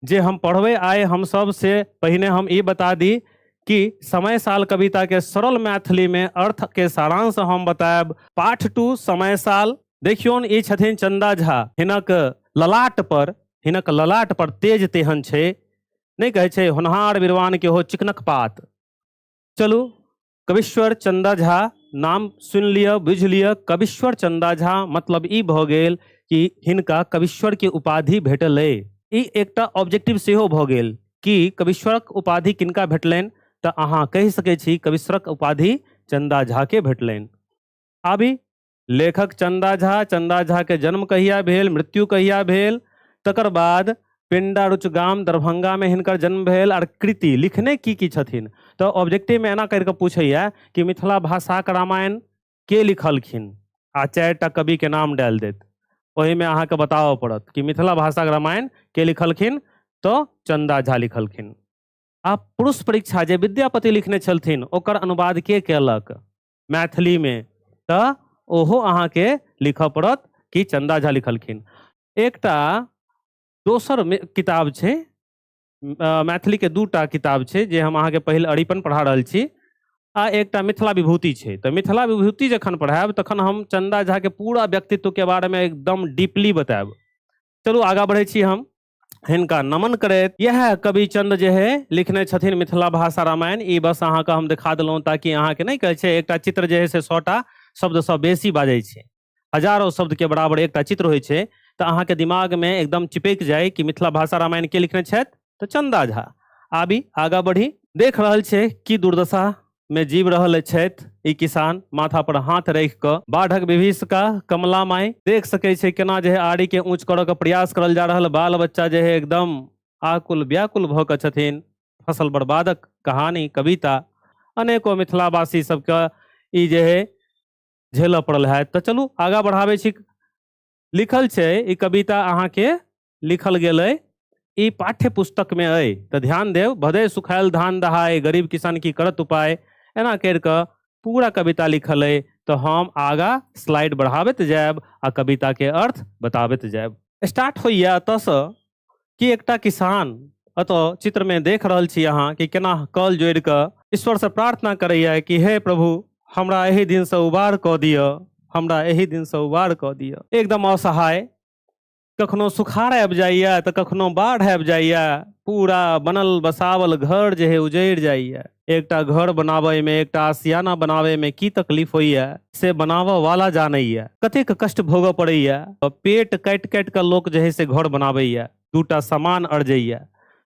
जे हम पढ़बे आए हम सब से पहिने हम ई बता दी कि समय साल कविता के सरल मैथिली में अर्थ के सारांश हम बतायब। पाठ 2 समय साल देखियौन, ई छथिन चंदा झा। हिनक ललाट पर तेज तेहन छै, नहीं कहे छै होनहार विद्वान के हो चिकनक पात। चलू, कविश्वर चंदा झा नाम सुन लिया, बुझ लिया। कविश्वर चंदा झा मतलब ई भ गेल कि हिनका कविश्वर के उपाधि भेटल है। ई एकटा ऑब्जेक्टिव सेहो भ गेल कि कविश्वरक उपाधि किनका भेटलनि, तऽ अहाँ कहि सकै छी कविश्वरक उपाधि चंदा झा के भेटलनि। आबी लेखक चंदा झा के जन्म कहिया भेल, मृत्यु कहिया भेल, तकर बाद पिंडारुच गाम दरभंगा में हिनकर जन्म भेल, और कृति लिखने की छथिन। तो ऑब्जेक्टिव में एना करके पूछैया कि मिथिला भाषाक रामायण के लिखलखिन, आ 4टा कवि के नाम डाल देत। वही में अहाँ के बताओ पड़त कि मिथिला भाषा के रामायण के लिखलखिन, तो चंदा झा लिखलखिन। आ पुरुष परीक्षा जे विद्यापति लिखने छलथिन ओकर अनुवाद के केलक मैथिली में, तो ओहो अहाँ के लिखऽ पड़त कि चंदा झा लिखलखिन। एकटा दोसर किताब छै, मैथिली के 2टा किताब छै जे हम अहाँ के पहिल अरिपन पढ़ा रहल छी, आ एकटा मिथिला विभूति छै। तो मिथिला विभूति जखन पढ़ायब तखन हम चंदा झा के पूरा व्यक्तित्व के बारे में एकदम डीपली बतायब। चलू आगा बढ़े छी हम हिनका नमन करैत। यह कवि चंद जे है लिखने छथिन मिथिला भाषा रामायण। ई बस अहाँ के हम दिखा देलहुँ ताकि अहाँ के नहीं कहे छै एकटा चित्र जे है से 100टा शब्द से बेसी बाजै छै, हजारों शब्द के बराबर एकटा चित्र होइ छै, तो अहाँ के दिमाग में एकदम चिपक जाए कि मिथिला भाषा रामायण के लिखने छथि, तो चंदा झा। आबी आगा बढ़ी। देख रहल छै कि दुर्दशा में जीव रहल छथि ई किसान, माथा पर हाथ रख के बाढ़क विभीषिका कमला माई देख सकै छै केना जे है आड़ी के ऊंच करऽ के प्रयास करल जा रहल। बाल बच्चा जे है एकदम आकुल व्याकुल भ के छथिन। फसल बर्बादक कहानी कविता अनेकों मिथिलावासी सबके ई जे है झेलऽ पड़ल है। तो चलू आगा बढ़ावे छी। लिखल छै ई कविता अहाँ के लिखल गेल है, ई पाठ्य पुस्तक में है, तो ध्यान देव। भदे सुखायल धान दहाए, गरीब किसान की करत उपाय, एना करके पूरा कविता लिखल है। तो हम आगा स्लाइड बढ़ाबैत जायब आ कविता के अर्थ बताबैत जायब। स्टार्ट होइया अतः से कि एकटा किसान अतः चित्र में देख रहल छी अहाँ कि केना कल जोड़ के ईश्वर से प्रार्थना करैया कि हे प्रभु हमरा एही दिन से उबार क दिया, हमरा एही दिन से उबार क दिया। एकदम असहाय, कखनो सुखाड़ आबि जाइया तो कखनो बाढ़ आबि जाइया, पूरा बनल बसावल घर जे है उजड़ जाइया। एकटा घर बनावे में, एकटा आसियाना बनावे में की तकलीफ होइया से बनावे वाला जानैया, कतेक कष्ट भोगऽ पड़ैया। पेट काटि काटि के लोक जे है से घर बनाबैया, 2टा सामान अर्जैया।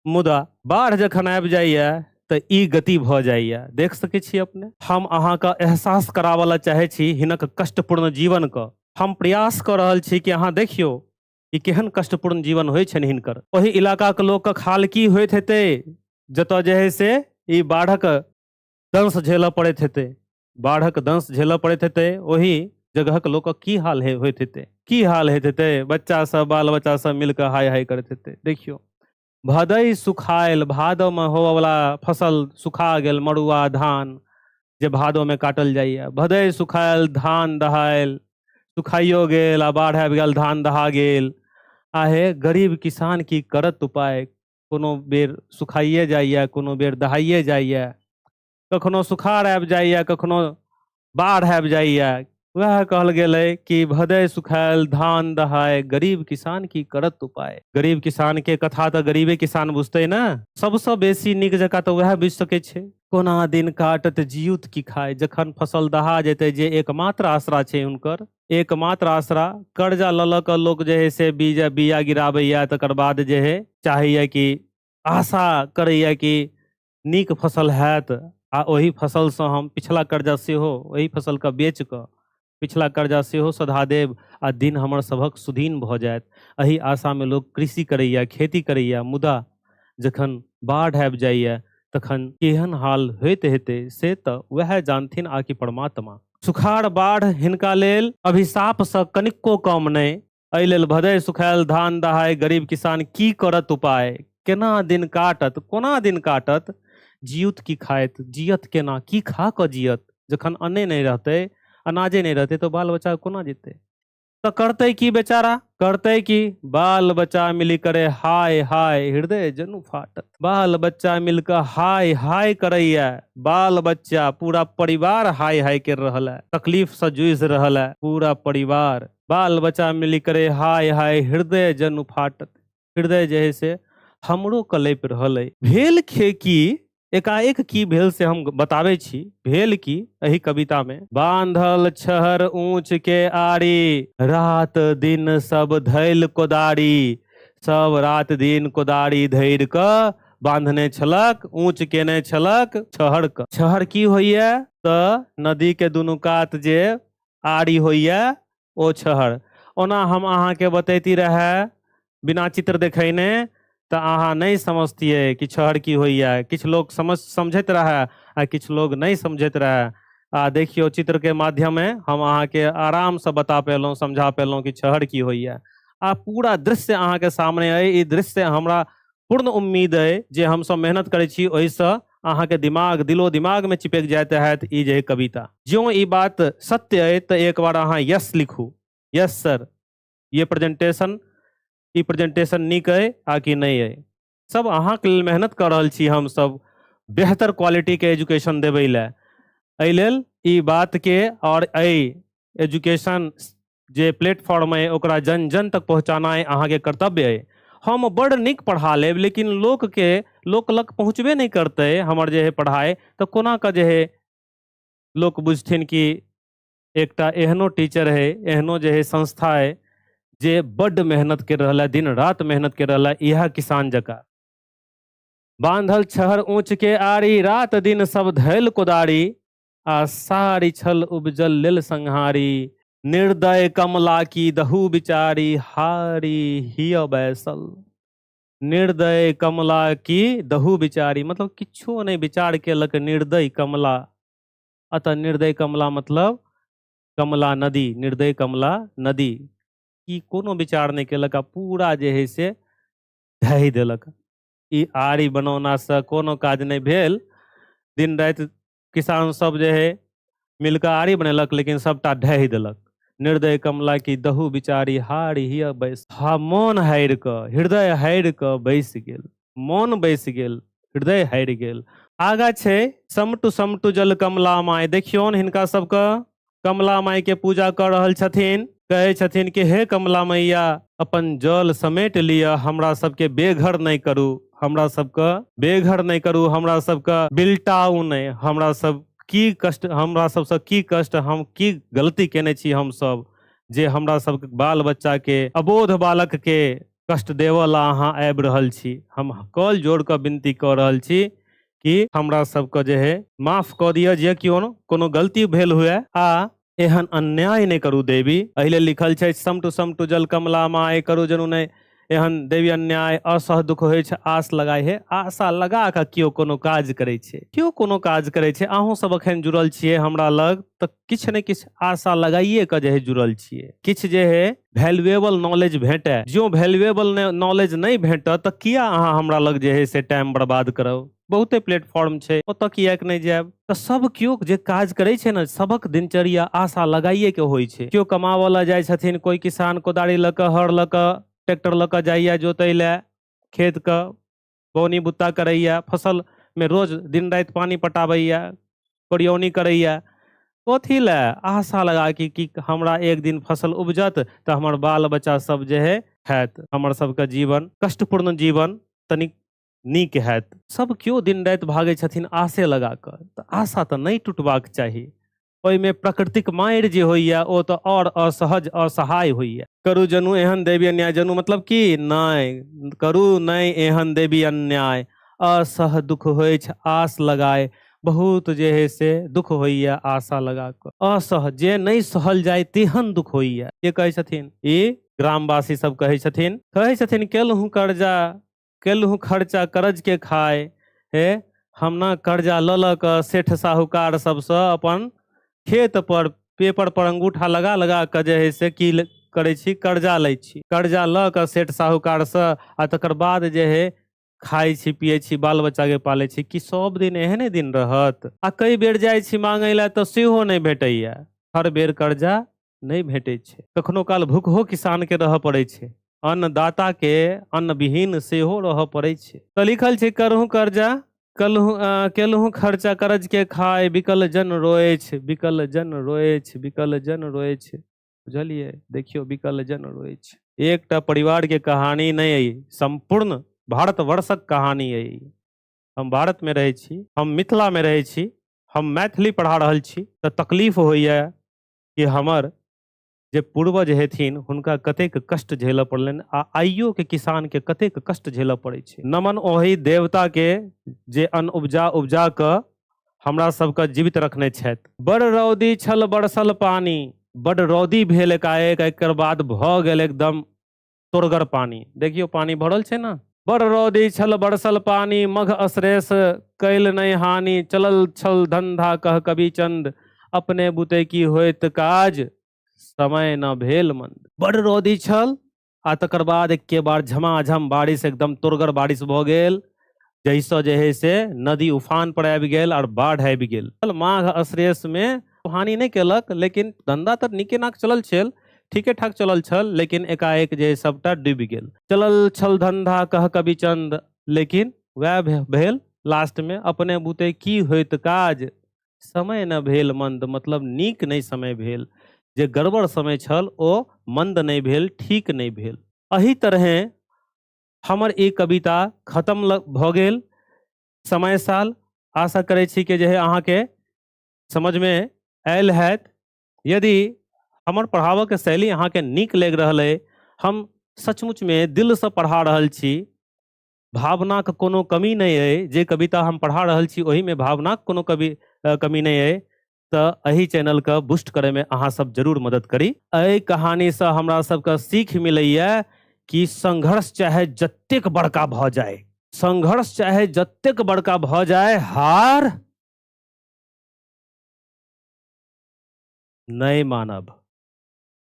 मुदा बाढ़ जखन आबि जाइया तो ई गति भ जाइया। देख सकै छी अपने। हम अहाँ का एहसास करावला चाहे छी हिनक कष्टपूर्ण जीवन का। हम प्रयास कर रहल छी कि अहाँ देखियो ई केहन कष्टपूर्ण जीवन होइ छनि हिनकर। ओही इलाका के लोक के हाल की होइत हेतै जतऽ जे है से ई बाढ़क दंश झेलऽ पड़ैत हेतै, बाढ़क दंश झेलऽ पड़ैत हेतै। ओही जगह के लोक की हाल होइत हेतै, की हाल होइत हेतै। बच्चा सब बाल बच्चा सब मिलकर हाय हाय करैत हेतै। देखियो भदई सुखायल, भादो में होवऽ वाला फसल सुखा गेल, मड़ुआ धान जे भादो में काटल जाइया। भदई सुखायल, धान दहायल, सुखाइयो गेल आ बाढ़ आबि गेल, धान दहा गेल। आहे गरीब किसान की करत उपाय। कोनो बेर सुखाइए जाइया, कोनो बेर दहाइए जाइया, कखनो सुखाड़ आबि जाइया, कखनो बाढ़ आबि जाइया। वह कहल गेलै कि भदय सुखायल धान दहाय, गरीब किसान की करत उपाय। गरीब किसान के कथा तो गरीबे किसान बुझते ना, सबसे बेसी नीक जकाँ तो वह बुझ सकै छै। कोना दिन काटत जियुत की खाय, जखन फसल दहा जेतै जे एकमात्र आसरा छै हुनकर, एकमात्र आसरा। कर्जा ल के लोग जे है से बिया गिराबैया, तकर बाद जे है चाहैया कि आशा करैया कि नीक फसल हैत, आ ओही फसल से हम पिछला कर्जा सेहो ओही फसल के बेच कऽ पिछला कर्जा सेहो सधा देब, आ दिन हमर सभक सुदीन भऽ जायत। एही आशा में लोग कृषि करैया, खेती करैया। मुदा जखन बाढ़ आबि जाइया तखन केहन हाल होइत हेतै से तऽ वह जानथिन आकि परमात्मा। सुखाड़ बाढ़ हिनका लेल अभिशाप से कनिको कम नहि। एहि लेल भदय सुखायल धान दहाय, गरीब किसान की करत उपाय। केना दिन काटत, कोना दिन काटत, जियुत की खायत, जियत केना, की खा कऽ जियत। जखन अन्ने नहीं रहते, अनाजे नहीं रहते, तो बाल बच्चा कोना जीते। तो करते की बेचारा, करते की बाल बच्चा मिली करे हाय हाय हृदय जनु फाटत। बाल बच्चा मिलकर हाय हाय करैया, बाल बच्चा पूरा परिवार हाय हाय कर रहल है, तकलीफ से जूझ रहल है पूरा परिवार। बाल बच्चा मिली करे हाय हाय हृदय जनु फाटत, हृदय जैसे हमरो कलप रहल है। भेल खे की एकाएक की भेल से हम बतावे छी। भेल की एही कविता में बांधल छहर ऊंच के आड़ी, रात दिन सब धैल कोदारी। सब रात दिन कोदारी धैर क बांधने छलक, ऊंच केने छलक छहर क। छहर की होइए त नदी के दुनू कात जे आड़ी होइए ओ छहर। ओना हम अहाँ के बतैती रहे बिना चित्र देखैने तो अहाँ नहीं समझतिए कि छहर की होइए। किछ लोग समझत रहे आ किछ लोग नहीं समझत रहे। आ देखियो चित्र के माध्यम में हम अहाँ के आराम से बता पेलहुँ, समझा पेलहुँ कि छहर की होइए। आ पूरा दृश्य अहाँ के सामने अइ। ई दृश्य हमरा पूर्ण उम्मीद है जे हम सब मेहनत करै छी ओहिसँ अहाँ के दिमाग दिलो दिमाग में चिपक जाते है ई जे कविता। ज्यों ई बात सत्य है तो एक बार अहाँ यस लिखू। यस सर, ये प्रेजेंटेशन नीक है आ कि नहीं है। सब अहाँ के लेल मेहनत कर रहल छी हम सब बेहतर क्वालिटी के एजुकेशन देबै ले। एहि लेल ई बात के और एजुकेशन जे प्लेटफॉर्म है ओकरा जन जन तक पहुँचाना अहाँ के कर्तव्य है। हम बड़ नीक पढ़ा लेब लेकिन लोक लग पहुँचबे नहीं करते हमर जे है पढ़ाई, तो कोना के जे है लोक बुझथिन कि एकटा एहनो टीचर है, एहनो जे है संस्था है जे बड़ मेहनत कर रहा है, दिन रात मेहनत कर रहा है। यह किसान जका बांधल छहर ऊंच के आड़ी, रात दिन सब धैल कोदारी। आ सारी छल उपजल लेल संहारी, निर्दय कमला की दहु बिचारी। हारी हिय बैसल, निर्दय कमला की दहु बिचारी मतलब किछो नहीं विचार केलक निर्दय कमला। अतः निर्दय कमला मतलब कमला नदी, निर्दय कमला नदी की कोनो विचार नहीं केलक, पूरा जे है से ढहि देलक। ई आड़ी बनौना से कोनो काज नहीं भेल। दिन रात किसान सब जे है मिलकर आड़ी बनेलक लेकिन सबटा ढहि देलक। निर्दय कमला की दहु बिचारी, हारी हिय बैस। हा मन हारि क, हृदय हारि क बैस गेल। मन बैस गेल, हृदय हारि गेल। आगा छै समटु समटु जल कमला माय। देखियौन हिनका सबके कमला माई के पूजा कर रहल छथिन। कहे छथिन कि हे कमला मैया अपन जल समेट लिया, हमरा सबके बेघर नहीं करू, हमरा सबके बेघर नहीं करू, हमरा सबके बिल्टाऊ नहीं। हमरा सब की कष्ट, हमरा सबसे की कष्ट, हम की गलती केने छी हम सब जे हमरा सबके बाल बच्चा के, अबोध बालक के कष्ट देवला अहाँ आबि रहल छी। हम कल जोड़ के विनती कर रहल छी कि हमरा सबके जे है माफ क दिया जे कोनो गलती भेल हुए आ एहन अन्याय नहीं करू देवी। एहि लेल लिखल छै समटु समटु जल कमला माय, करू जनु नहीं एहन देवी अन्याय। असह दुख होइ छै आस लगाए है, आशा लगा के केओ कोनो काज करे छै, केओ कोनो काज करे छै। अहूँ सब अखन जुड़ल छियै हमरा लग तो किछ ने किछ आशा लगाइए के जे है जुड़ल छियै। किछ जे है वैल्यूएबल नॉलेज भेटे। जो वैल्यूएबल नॉलेज नहीं भेटत तो किया अहाँ हमरा लग जे है से टाइम बर्बाद करब। बहुते प्लेटफॉर्म छै ओतऽ किया के नहीं जायब। तो सब केओ जे काज करे छै ना सबक दिनचर्या आशा लगाइए के होइ छै। केओ कमावला जाय छथिन, कोई किसान कोदारी लऽ कऽ हर लऽ कऽ ट्रैक्टर लऽ कऽ जाइया जोतै लए खेत के, बोनी बुत्ता करैया, फसल में रोज दिन रात पानी पटाबैया, कोरियौनी करैया। कथी लए आशा लगा कि हमरा एक दिन फसल उपजत तो हमर बाल बच्चा सब जे है हैत, हमर सबके जीवन कष्टपूर्ण जीवन तनिक नीक हैत। सब क्यों दिन रात भागे छथिन आशे लगा कर, तो आशा तो नहीं टूटबाक चाही। ओहिमे प्रकृतिक मारि जे होइया ओ तो और असहज असहाय होइया। करू जनु एहन देवी अन्याय, जनु मतलब कि नहीं करू नहीं एहन देवी अन्याय। असह दुख होइ छै आस लगाए, बहुत जे है से दुख होइया आशा लगा कर। असह जे नहीं सहल जाए तेहन दुख होइया। ये कहे छथिन, ई ग्रामवासी सब कहे छथिन केलहु कर्जा, केलहु खर्चा करज के खाए। हे हम ना कर्जा ल क सेठ साहूकार सबसे अपन खेत पर पेपर पर अंगूठा लगा लगा के जे है से की करे छी कर्जा लै छी। कर्जा ल क सेठ साहूकार से आ तकर बाद जे है खाई छी पिए छी, बाल बच्चा के पाले छी। कि सब दिन एहने दिन रहत? आ कई बेर जाय छी मांगे ला तो सेहो नहीं भेटैया। हर बेर कर्जा नहीं भेटै छै। कखनो काल भूखो किसान के रहऽ पड़ै छै, अन्नदाता के अन्न विहीन सेहो रहऽ पड़ै छै। तऽ लिखल छै, करहु कर्जा केलहु खर्चा, करज के खाय, बिकल जन रोए छै, बिकल जन रोए छै, बिकल जन रोए छै। बुझलिए, देखियो बिकल जन रोए छै। एकटा परिवार के कहानी नहीं है, संपूर्ण भारतवर्षक कहानी है। हम भारत में रहै छी, हम मिथिला में रहै छी, हम मैथिली पढ़ा रहल छी, तऽ तकलीफ होइए कि हमर जे पूर्वज हेथिन हुनका कतेक कष्ट झेलऽ पड़लनि, आ आइयो के किसान के कतेक कष्ट झेलऽ पड़ै छै। नमन ओहि देवता के जे अन्न उपजा कऽ हमरा सबके जीवित रखने छथि। बड़ रौदी छल बरसल पानी, बड़ रौदी भेल एकाएक, एकर बाद भऽ गेल एकदम तोरगर पानी। देखियो पानी भरल छै ना। बड़ रौदी छल बरसल पानी, मघ अश्रेष कैल नहीं हानि, चलल छल धंधा कह कवि चंद, अपने बुते की होइत काज, समय न भेल मंद। बड़ रौदी छल आ तकर बाद एक्के बार झमाझम बारिश, एकदम तोरगर बारिश भऽ गेल, जैसा जे है से नदी उफान पर आबि गेल और बाढ़ आबि गेल। माघ अश्रेष में हानि नहीं केलक, लेकिन धंधा तऽ नीके नाक चलल छल, ठीके ठाक चलल छल, लेकिन एकाएक जे सबटा डूबि गेल। चलल छल धंधा कह कवि चंद, लेकिन वह भेल लास्ट में, अपने बुते की होइत काज, समय न भेल मंद। मतलब नीक नहीं समय भेल, जे गड़बड़ समय छल ओ मंद नहीं भेल, ठीक नहीं भेल। एही तरहे हमर ई कविता खत्म भऽ गेल। समय साल आशा करै छी कि जे है अहाँके समझ में आयल हैत। यदि हमर पढ़ाबऽ के शैली अहाँके नीक लागि रहल है, हम सचमुच में दिल से पढ़ा रहल छी, भावना के कोनो कमी नहीं है। जे कविता हम पढ़ा रहल छी ओही में भावना के कोनो कमी नहीं है। तऽ एही चैनल के बूस्ट करे में अहाँ सब जरूर मदद करी। एहि कहानी से हमरा सबके सीख मिलैया कि संघर्ष चाहे जतेक बड़का भऽ जाए, संघर्ष चाहे जतेक बड़का भऽ जाए, हार नहीं मानब।